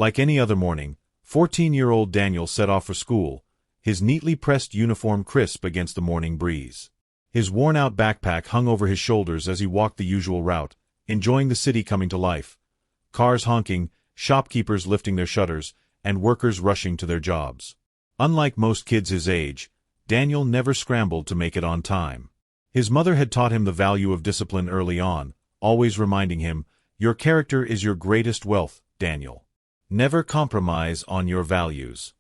Like any other morning, 14-year-old Daniel set off for school, his neatly pressed uniform crisp against the morning breeze. His worn-out backpack hung over his shoulders as he walked the usual route, enjoying the city coming to life. Cars honking, shopkeepers lifting their shutters, and workers rushing to their jobs. Unlike most kids his age, Daniel never scrambled to make it on time. His mother had taught him the value of discipline early on, always reminding him, "Your character is your greatest wealth, Daniel. Never compromise on your values."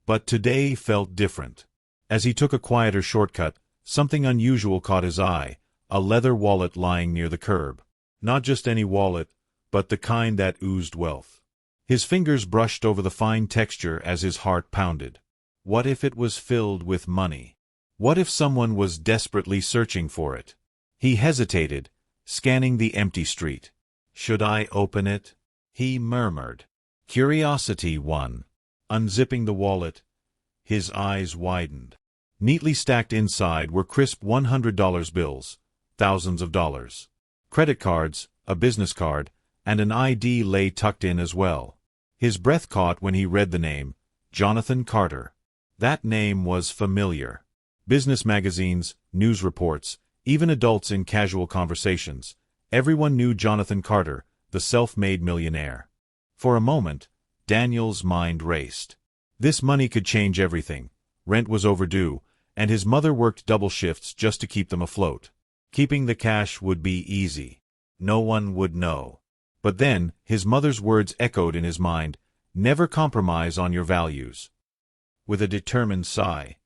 But today felt different. As he took a quieter shortcut, something unusual caught his eye, a leather wallet lying near the curb. Not just any wallet, but the kind that oozed wealth. His fingers brushed over the fine texture as his heart pounded. What if it was filled with money? What if someone was desperately searching for it? He hesitated, scanning the empty street. "Should I open it?" he murmured. Curiosity won. Unzipping the wallet, his eyes widened. Neatly stacked inside were crisp $100 bills, thousands of dollars. Credit cards, a business card, and an ID lay tucked in as well. His breath caught when he read the name, Jonathan Carter. That name was familiar. Business magazines, news reports, even adults in casual conversations, everyone knew Jonathan Carter, the self-made millionaire. For a moment, Daniel's mind raced. This money could change everything. Rent was overdue, and his mother worked double shifts just to keep them afloat. Keeping the cash would be easy. No one would know. But then, his mother's words echoed in his mind, "Never compromise on your values." With a determined sigh,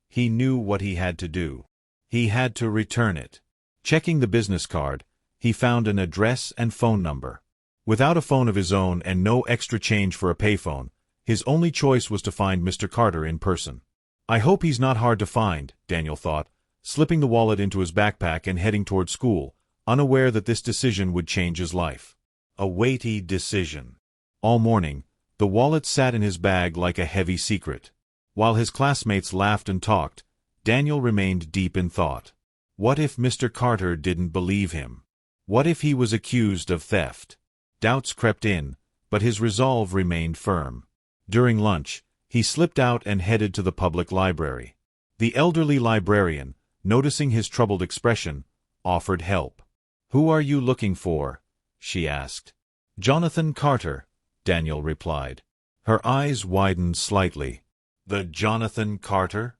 he knew what he had to do. He had to return it. Checking the business card, he found an address and phone number. Without a phone of his own and no extra change for a payphone, his only choice was to find Mr. Carter in person. "I hope he's not hard to find," Daniel thought, slipping the wallet into his backpack and heading toward school, unaware that this decision would change his life. A weighty decision. All morning, the wallet sat in his bag like a heavy secret. While his classmates laughed and talked, Daniel remained deep in thought. What if Mr. Carter didn't believe him? What if he was accused of theft? Doubts crept in, but his resolve remained firm. During lunch, he slipped out and headed to the public library. The elderly librarian, noticing his troubled expression, offered help. "Who are you looking for?" she asked. "Jonathan Carter," Daniel replied. Her eyes widened slightly. "The Jonathan Carter?"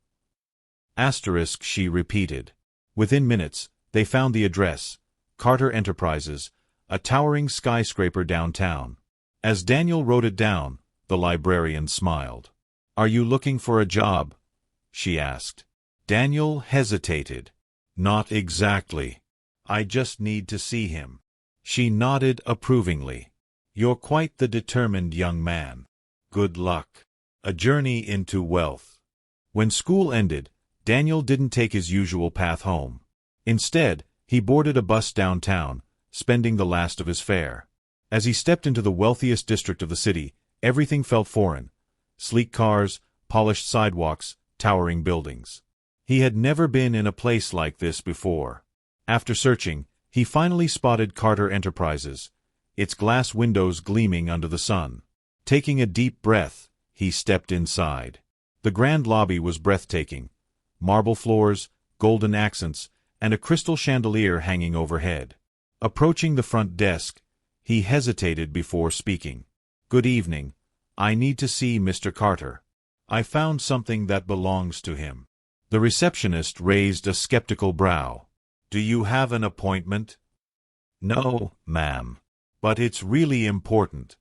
Asterisk, she repeated. Within minutes, they found the address, Carter Enterprises, a towering skyscraper downtown. As Daniel wrote it down, the librarian smiled. "Are you looking for a job?" she asked. Daniel hesitated. "Not exactly. I just need to see him." She nodded approvingly. "You're quite the determined young man. Good luck." A journey into wealth. When school ended, Daniel didn't take his usual path home. Instead, he boarded a bus downtown, spending the last of his fare. As he stepped into the wealthiest district of the city, everything felt foreign. Sleek cars, polished sidewalks, towering buildings. He had never been in a place like this before. After searching, he finally spotted Carter Enterprises, its glass windows gleaming under the sun. Taking a deep breath, he stepped inside. The grand lobby was breathtaking. Marble floors, golden accents, and a crystal chandelier hanging overhead. Approaching the front desk, he hesitated before speaking. "Good evening. I need to see Mr. Carter. I found something that belongs to him." The receptionist raised a skeptical brow. "Do you have an appointment?" "No, ma'am. But it's really important."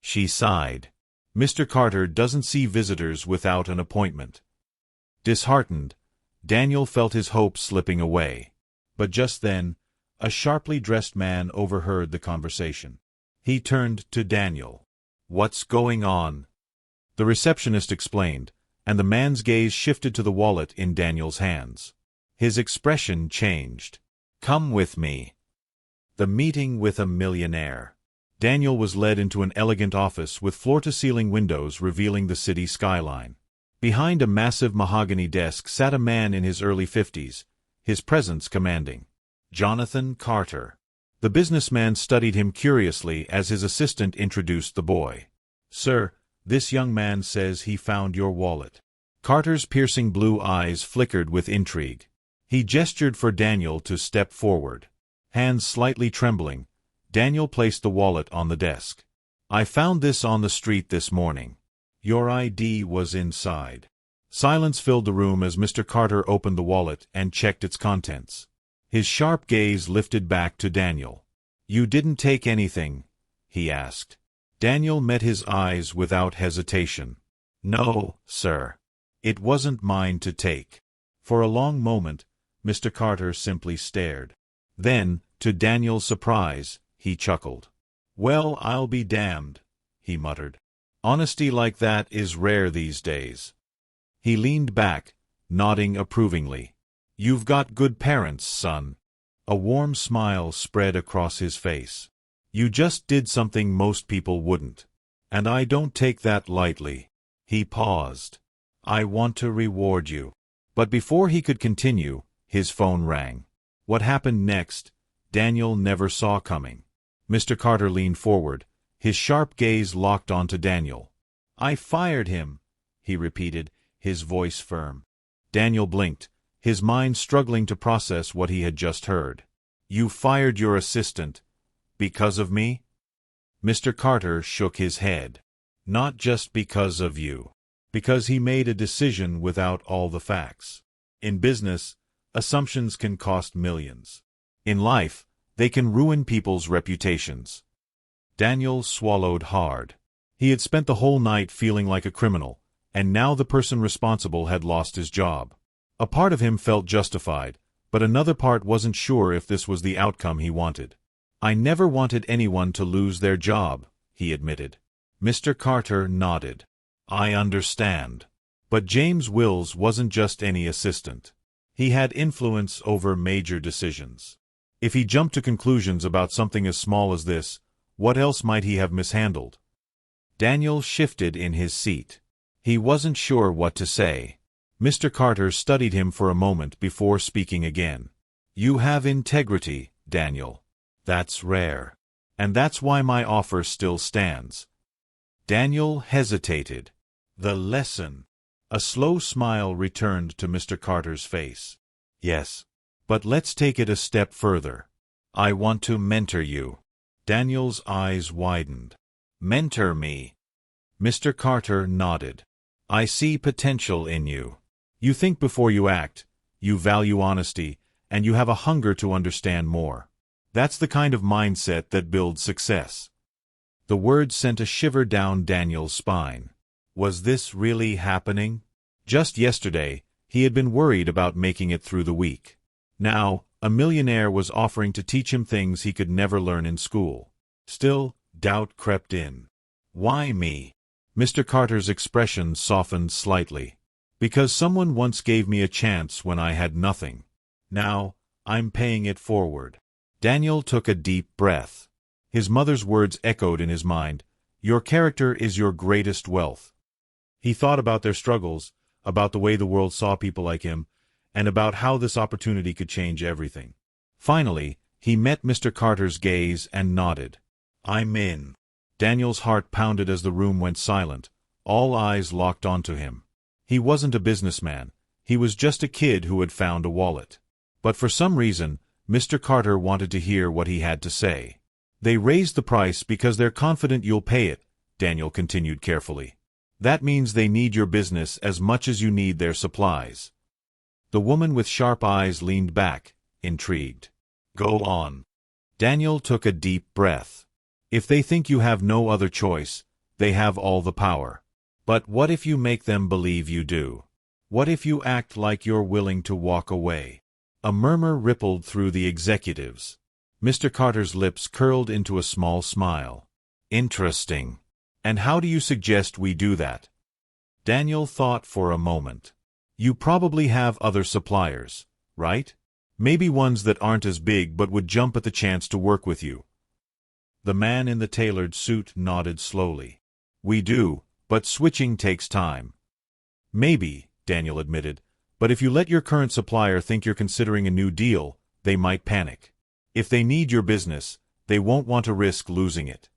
She sighed. "Mr. Carter doesn't see visitors without an appointment." Disheartened, Daniel felt his hopes slipping away. But just then, a sharply dressed man overheard the conversation. He turned to Daniel. "What's going on?" The receptionist explained, and the man's gaze shifted to the wallet in Daniel's hands. His expression changed. "Come with me." The meeting with a millionaire. Daniel was led into an elegant office with floor-to-ceiling windows revealing the city skyline. Behind a massive mahogany desk sat a man in his early 50s, his presence commanding. Jonathan Carter. The businessman studied him curiously as his assistant introduced the boy. "Sir, this young man says he found your wallet." Carter's piercing blue eyes flickered with intrigue. He gestured for Daniel to step forward. Hands slightly trembling, Daniel placed the wallet on the desk. "I found this on the street this morning. Your ID was inside." Silence filled the room as Mr. Carter opened the wallet and checked its contents. His sharp gaze lifted back to Daniel. "You didn't take anything?" he asked. Daniel met his eyes without hesitation. "No, sir. It wasn't mine to take." For a long moment, Mr. Carter simply stared. Then, to Daniel's surprise, he chuckled. "Well, I'll be damned," he muttered. "Honesty like that is rare these days." He leaned back, nodding approvingly. "You've got good parents, son." A warm smile spread across his face. "You just did something most people wouldn't. And I don't take that lightly." He paused. "I want to reward you." But before he could continue, his phone rang. What happened next, Daniel never saw coming. Mr. Carter leaned forward, his sharp gaze locked onto Daniel. "I fired him," he repeated, his voice firm. Daniel blinked, his mind struggling to process what he had just heard. "You fired your assistant because of me?" Mr. Carter shook his head. "Not just because of you. Because he made a decision without all the facts. In business, assumptions can cost millions. In life, they can ruin people's reputations." Daniel swallowed hard. He had spent the whole night feeling like a criminal, and now the person responsible had lost his job. A part of him felt justified, but another part wasn't sure if this was the outcome he wanted. "I never wanted anyone to lose their job," he admitted. Mr. Carter nodded. "I understand. But James Wills wasn't just any assistant. He had influence over major decisions. If he jumped to conclusions about something as small as this, what else might he have mishandled?" Daniel shifted in his seat. He wasn't sure what to say. Mr. Carter studied him for a moment before speaking again. "You have integrity, Daniel. That's rare. And that's why my offer still stands." Daniel hesitated. "The lesson." A slow smile returned to Mr. Carter's face. "Yes. But let's take it a step further. I want to mentor you." Daniel's eyes widened. "Mentor me?" Mr. Carter nodded. "I see potential in you. You think before you act, you value honesty, and you have a hunger to understand more. That's the kind of mindset that builds success." The words sent a shiver down Daniel's spine. Was this really happening? Just yesterday, he had been worried about making it through the week. Now, a millionaire was offering to teach him things he could never learn in school. Still, doubt crept in. "Why me?" Mr. Carter's expression softened slightly. "Because someone once gave me a chance when I had nothing. Now, I'm paying it forward." Daniel took a deep breath. His mother's words echoed in his mind. "Your character is your greatest wealth." He thought about their struggles, about the way the world saw people like him, and about how this opportunity could change everything. Finally, he met Mr. Carter's gaze and nodded. "I'm in." Daniel's heart pounded as the room went silent, all eyes locked onto him. He wasn't a businessman. He was just a kid who had found a wallet. But for some reason, Mr. Carter wanted to hear what he had to say. "They raised the price because they're confident you'll pay it," Daniel continued carefully. "That means they need your business as much as you need their supplies." The woman with sharp eyes leaned back, intrigued. "Go on." Daniel took a deep breath. "If they think you have no other choice, they have all the power. But what if you make them believe you do? What if you act like you're willing to walk away?" A murmur rippled through the executives. Mr. Carter's lips curled into a small smile. "Interesting. And how do you suggest we do that?" Daniel thought for a moment. "You probably have other suppliers, right? Maybe ones that aren't as big but would jump at the chance to work with you." The man in the tailored suit nodded slowly. "We do, but switching takes time." "Maybe," Daniel admitted, "but if you let your current supplier think you're considering a new deal, they might panic." If they need your business, they won't want to risk losing it.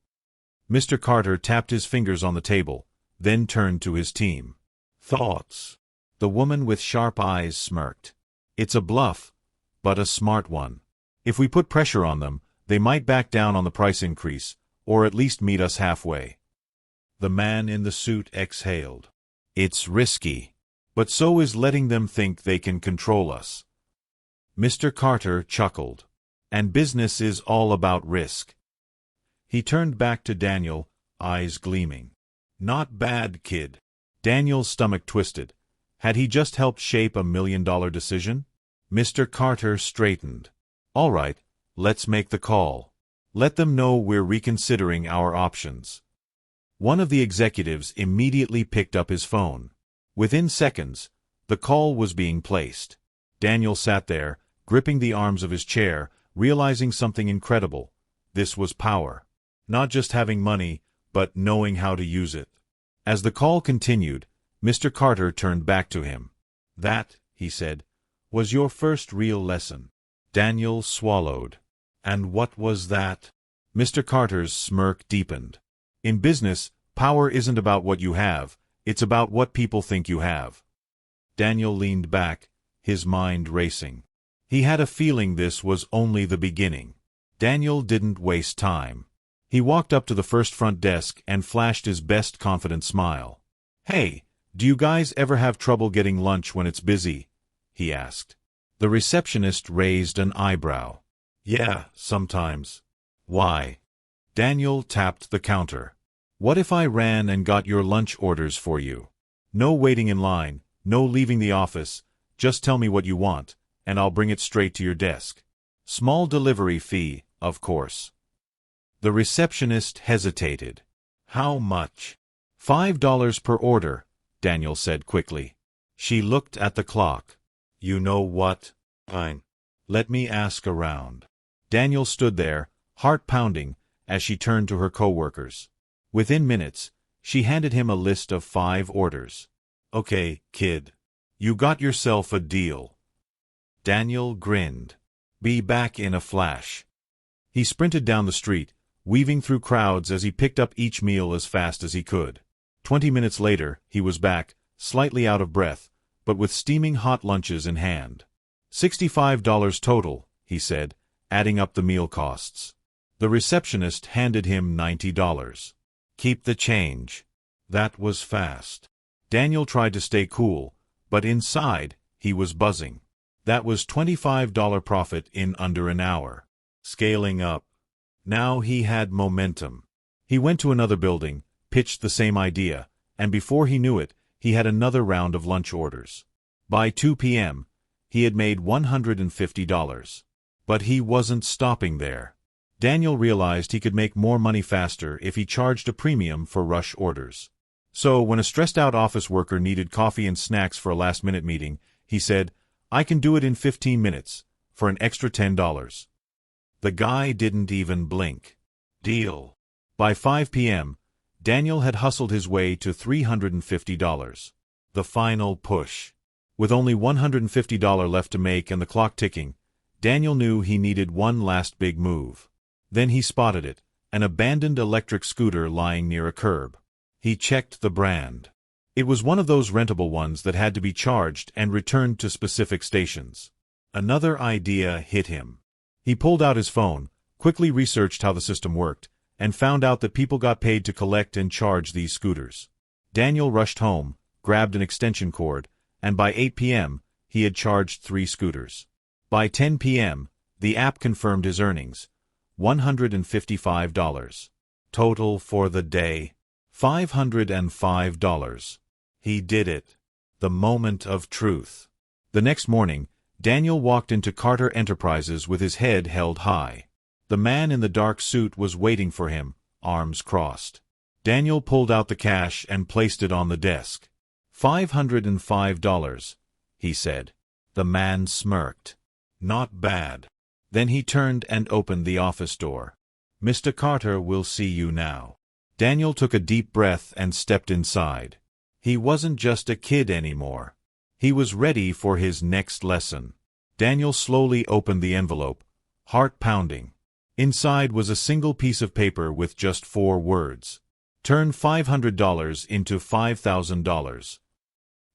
Mr. Carter tapped his fingers on the table, then turned to his team. Thoughts? The woman with sharp eyes smirked. It's a bluff, but a smart one. If we put pressure on them, they might back down on the price increase, or at least meet us halfway. The man in the suit exhaled. It's risky, but so is letting them think they can control us. Mr. Carter chuckled. And business is all about risk. He turned back to Daniel, eyes gleaming. Not bad, kid. Daniel's stomach twisted. Had he just helped shape $1 million decision? Mr. Carter straightened. All right, let's make the call. Let them know we're reconsidering our options. One of the executives immediately picked up his phone. Within seconds, the call was being placed. Daniel sat there, gripping the arms of his chair, realizing something incredible. This was power. Not just having money, but knowing how to use it. As the call continued, Mr. Carter turned back to him. That, he said, was your first real lesson. Daniel swallowed. And what was that? Mr. Carter's smirk deepened. In business, power isn't about what you have, it's about what people think you have. Daniel leaned back, his mind racing. He had a feeling this was only the beginning. Daniel didn't waste time. He walked up to the first front desk and flashed his best confident smile. Hey, do you guys ever have trouble getting lunch when it's busy? He asked. The receptionist raised an eyebrow. Yeah, sometimes. Why? Daniel tapped the counter. What if I ran and got your lunch orders for you? No waiting in line, no leaving the office, just tell me what you want, and I'll bring it straight to your desk. Small delivery fee, of course. The receptionist hesitated. How much? $5 per order, Daniel said quickly. She looked at the clock. You know what? Fine. Let me ask around. Daniel stood there, heart pounding, as she turned to her coworkers. Within minutes, she handed him a list of 5 orders. Okay, kid. You got yourself a deal. Daniel grinned. Be back in a flash. He sprinted down the street, weaving through crowds as he picked up each meal as fast as he could. 20 minutes later, he was back, slightly out of breath, but with steaming hot lunches in hand. $65 total, he said, adding up the meal costs. The receptionist handed him $90. Keep the change. That was fast. Daniel tried to stay cool, but inside, he was buzzing. That was $25 profit in under an hour. Scaling up. Now he had momentum. He went to another building, pitched the same idea, and before he knew it, he had another round of lunch orders. By 2 p.m., he had made $150. But he wasn't stopping there. Daniel realized he could make more money faster if he charged a premium for rush orders. So when a stressed-out office worker needed coffee and snacks for a last-minute meeting, he said, I can do it in 15 minutes, for an extra $10. The guy didn't even blink. Deal. By 5 p.m., Daniel had hustled his way to $350. The final push. With only $150 left to make and the clock ticking, Daniel knew he needed one last big move. Then he spotted it, an abandoned electric scooter lying near a curb. He checked the brand. It was one of those rentable ones that had to be charged and returned to specific stations. Another idea hit him. He pulled out his phone, quickly researched how the system worked, and found out that people got paid to collect and charge these scooters. Daniel rushed home, grabbed an extension cord, and by 8 p.m., he had charged 3 scooters. By 10 p.m., the app confirmed his earnings, $155. Total for the day, $505. He did it. The moment of truth. The next morning, Daniel walked into Carter Enterprises with his head held high. The man in the dark suit was waiting for him, arms crossed. Daniel pulled out the cash and placed it on the desk. $505, he said. The man smirked. Not bad. Then he turned and opened the office door. Mr. Carter will see you now. Daniel took a deep breath and stepped inside. He wasn't just a kid anymore. He was ready for his next lesson. Daniel slowly opened the envelope, heart pounding. Inside was a single piece of paper with just 4 words. Turn $500 into $5,000.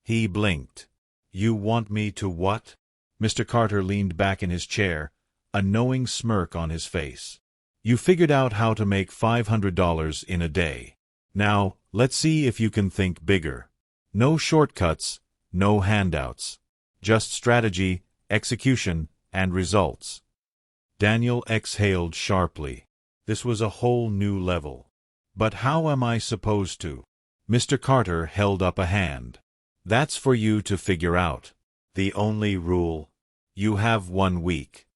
He blinked. You want me to what? Mr. Carter leaned back in his chair, a knowing smirk on his face. You figured out how to make $500 in a day. Now, let's see if you can think bigger. No shortcuts, no handouts. Just strategy, execution, and results. Daniel exhaled sharply. This was a whole new level. But how am I supposed to? Mr. Carter held up a hand. That's for you to figure out. The only rule. You have 1 week.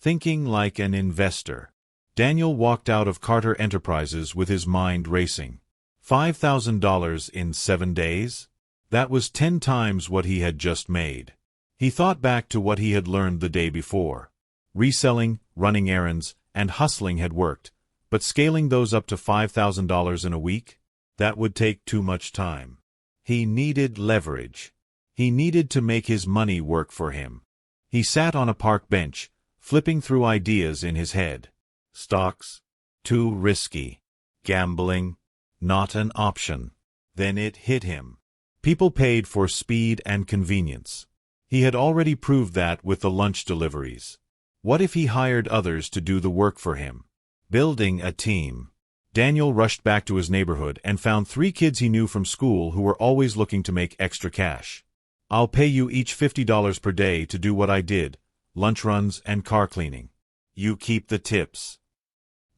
Thinking like an investor. Daniel walked out of Carter Enterprises with his mind racing. $5,000 in 7 days? That was 10 times what he had just made. He thought back to what he had learned the day before. Reselling, running errands, and hustling had worked, but scaling those up to $5,000 in a week? That would take too much time. He needed leverage. He needed to make his money work for him. He sat on a park bench, flipping through ideas in his head. Stocks? Too risky. Gambling? Not an option. Then it hit him. People paid for speed and convenience. He had already proved that with the lunch deliveries. What if he hired others to do the work for him? Building a team. Daniel rushed back to his neighborhood and found 3 kids he knew from school who were always looking to make extra cash. I'll pay you each $50 per day to do what I did, lunch runs and car cleaning. You keep the tips.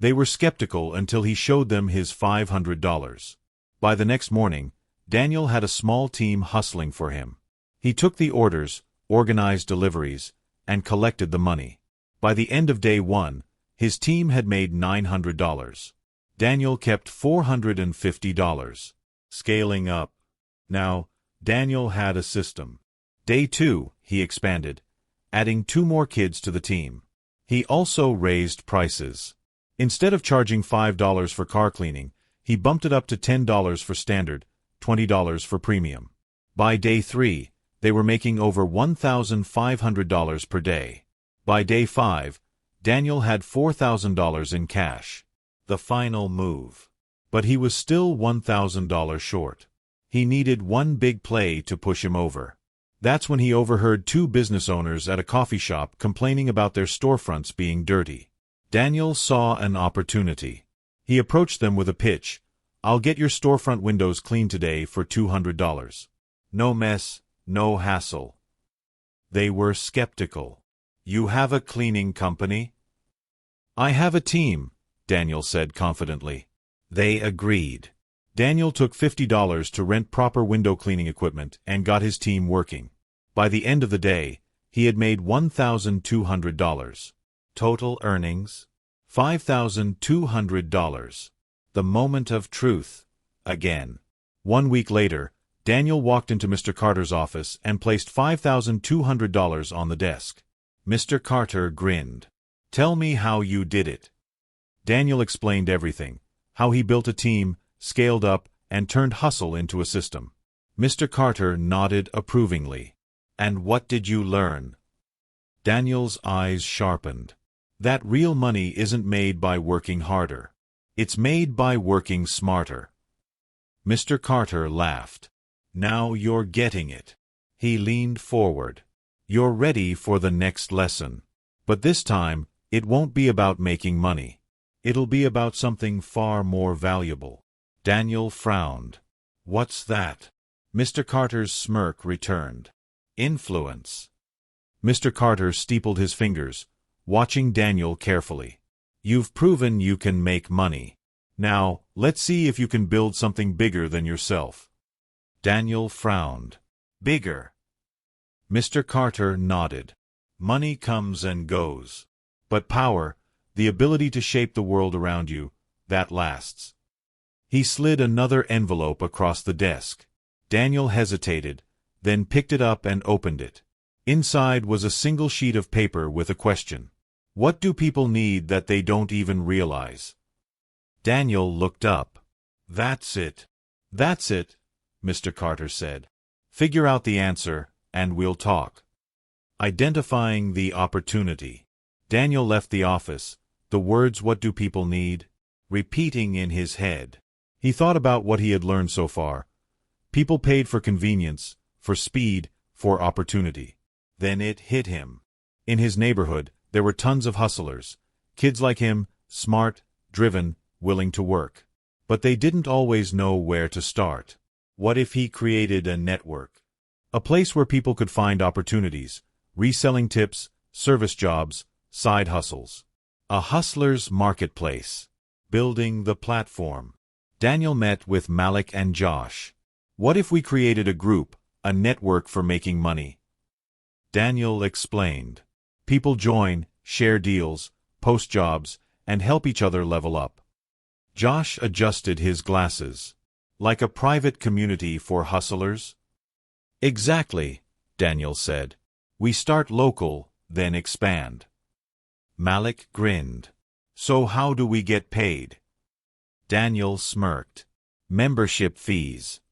They were skeptical until he showed them his $500. By the next morning, Daniel had a small team hustling for him. He took the orders, organized deliveries, and collected the money. By the end of day 1, his team had made $900. Daniel kept $450. Scaling up. Now, Daniel had a system. Day 2, he expanded, adding 2 more kids to the team. He also raised prices. Instead of charging $5 for car cleaning, he bumped it up to $10 for standard, $20 for premium. By day 3, they were making over $1,500 per day. By day 5, Daniel had $4,000 in cash. The final move. But he was still $1,000 short. He needed one big play to push him over. That's when he overheard 2 business owners at a coffee shop complaining about their storefronts being dirty. Daniel saw an opportunity. He approached them with a pitch. I'll get your storefront windows cleaned today for $200. No mess, no hassle. They were skeptical. You have a cleaning company? I have a team, Daniel said confidently. They agreed. Daniel took $50 to rent proper window cleaning equipment and got his team working. By the end of the day, he had made $1,200. Total earnings? $5,200. The moment of truth. Again. 1 week later, Daniel walked into Mr. Carter's office and placed $5,200 on the desk. Mr. Carter grinned. Tell me how you did it. Daniel explained everything. How he built a team, scaled up, and turned hustle into a system. Mr. Carter nodded approvingly. And what did you learn? Daniel's eyes sharpened. That real money isn't made by working harder. It's made by working smarter. Mr. Carter laughed. Now you're getting it. He leaned forward. You're ready for the next lesson. But this time, it won't be about making money. It'll be about something far more valuable. Daniel frowned. What's that? Mr. Carter's smirk returned. Influence. Mr. Carter steepled his fingers, watching Daniel carefully. You've proven you can make money. Now, let's see if you can build something bigger than yourself. Daniel frowned. Bigger. Mr. Carter nodded. Money comes and goes. But power, the ability to shape the world around you, that lasts. He slid another envelope across the desk. Daniel hesitated, then picked it up and opened it. Inside was a single sheet of paper with a question. What do people need that they don't even realize? Daniel looked up. That's it. That's it, Mr. Carter said. Figure out the answer, and we'll talk. Identifying the opportunity. Daniel left the office, the words "what do people need?" repeating in his head. He thought about what he had learned so far. People paid for convenience, for speed, for opportunity. Then it hit him. In his neighborhood, there were tons of hustlers. Kids like him, smart, driven, willing to work. But they didn't always know where to start. What if he created a network? A place where people could find opportunities, reselling tips, service jobs, side hustles. A hustler's marketplace. Building the platform. Daniel met with Malik and Josh. What if we created a group, a network for making money? Daniel explained. People join, share deals, post jobs, and help each other level up. Josh adjusted his glasses. Like a private community for hustlers? Exactly, Daniel said. We start local, then expand. Malik grinned. So how do we get paid? Daniel smirked. Membership fees.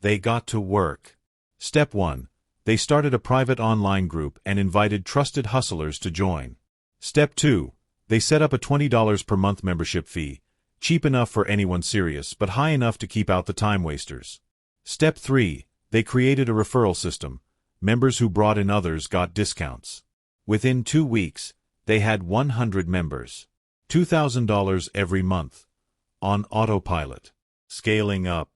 They got to work. Step 1. They started a private online group and invited trusted hustlers to join. Step 2. They set up a $20 per month membership fee, cheap enough for anyone serious but high enough to keep out the time wasters. Step 3. They created a referral system. Members who brought in others got discounts. Within 2 weeks, they had 100 members. $2,000 every month. On autopilot. Scaling up.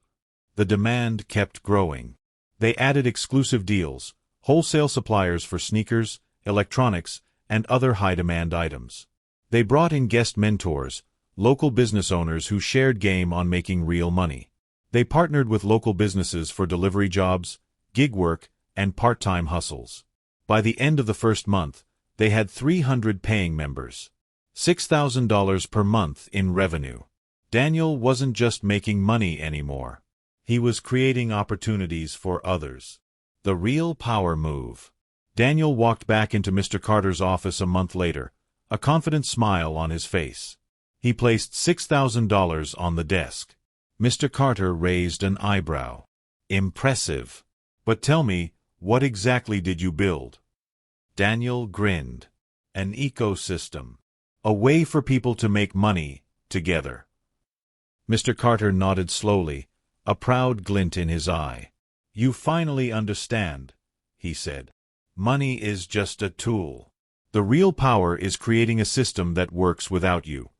The demand kept growing. They added exclusive deals, wholesale suppliers for sneakers, electronics, and other high-demand items. They brought in guest mentors, local business owners who shared game on making real money. They partnered with local businesses for delivery jobs, gig work, and part-time hustles. By the end of the first month, they had 300 paying members. $6,000 per month in revenue. Daniel wasn't just making money anymore. He was creating opportunities for others. The real power move. Daniel walked back into Mr. Carter's office a month later, a confident smile on his face. He placed $6,000 on the desk. Mr. Carter raised an eyebrow. Impressive. But tell me, what exactly did you build? Daniel grinned. An ecosystem. A way for people to make money, together. Mr. Carter nodded slowly, a proud glint in his eye. You finally understand, he said. Money is just a tool. The real power is creating a system that works without you.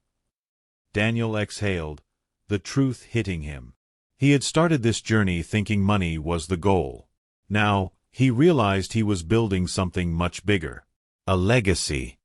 Daniel exhaled, the truth hitting him. He had started this journey thinking money was the goal. Now, he realized he was building something much bigger. A legacy.